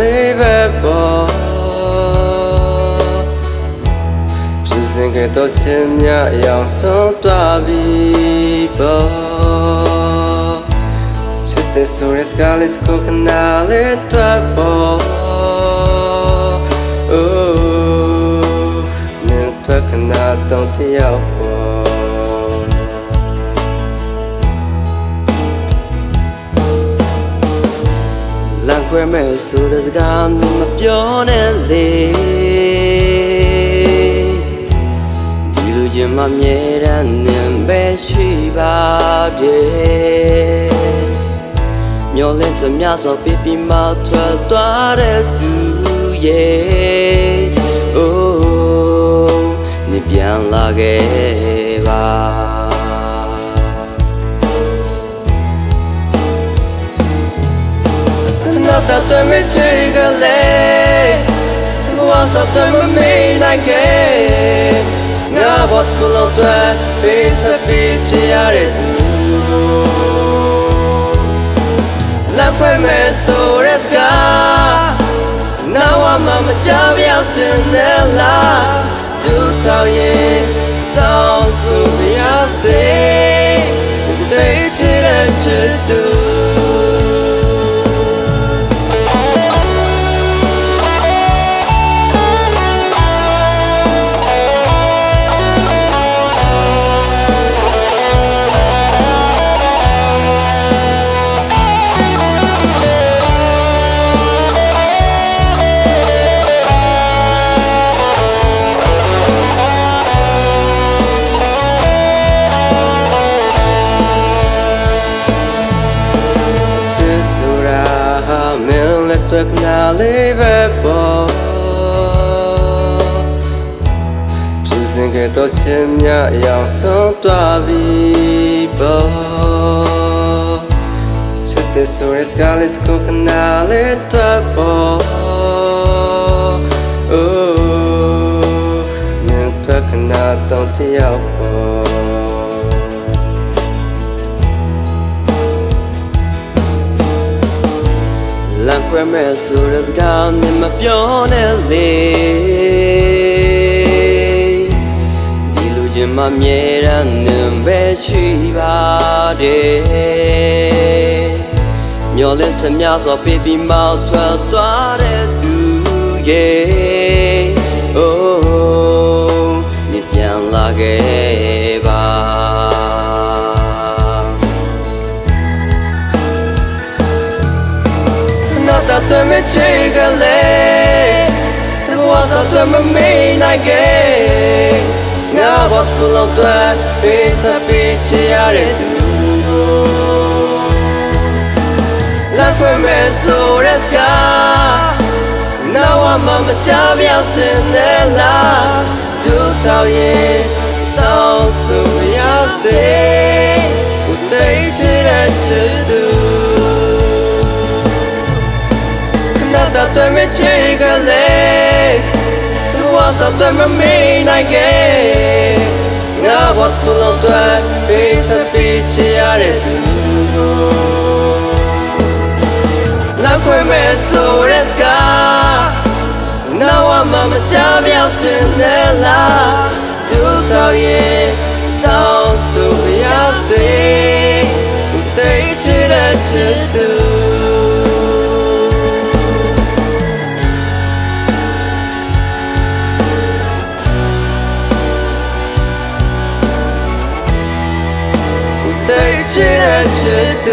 လေးပဲပေါ့ဖြစ်စဉ်ကတော့ချင်မြအယောင်ဆုံးသွားပြီပေါ့ချစ်တဲ့ဆိုရက်စကားလေးကိုခဏလေးတွေ့ပေါ့နင်တွေ့ခဏတော့တယောက်ပေါ့လမ်းခွဲမဲ့ဆိုတဲ့စကားမပြောနဲ့လေဒီလိုချင်မှမြဲတမ်းနေပဲရှိပါတယ်မျောလင်းချင်များစွာပြပြမထွက်သွားတဲ့သူရဲ့အိုးနေပြန်လာခဲ့ပါ那对没几个嘞，我说对没那个，我不哭了对，比啥比起亚的多。来回没说的个，那我妈妈就不要信的啦，都讨厌，到处不要信，对起的制度。တွေ့ခဏလေးပဲပေါ့ဖြစ်စဉ်ကတော့ချင်မြအယောင်ဆုံးသွားပြီပေါ့ချစ်တဲ့ဆိုရက်စကားလေးကိုခဏလေးတွေ့ပေါ့နင်တွေ့ခဏတော့တယောက်ပေါ့လမ်းခွဲမဲ့ဆိုတဲ့စကားမပြောနဲ့လေဒီလိုချင်မှမြဲတမ်းနေပဲရှိပါတယ်မျောလင်းချင်များစွာပြပြမောက်ထွက်သွားတဲ့သူရဲ့အိုးနေပြန်လာခဲ့ပါ那对没几个嘞，我说对没那个，我不哭了对，比啥比起亚的多。来回没说的个，那我妈妈就不要信的啦，都讨厌，到处不要信，不对起的制度。那对没几个嘞，我说对没那个，我不哭了对，比啥比起亚的多。来回没说的个，那我妈妈就不要信的啦，都讨厌，到处不要信，不对起的制度。对起的制度。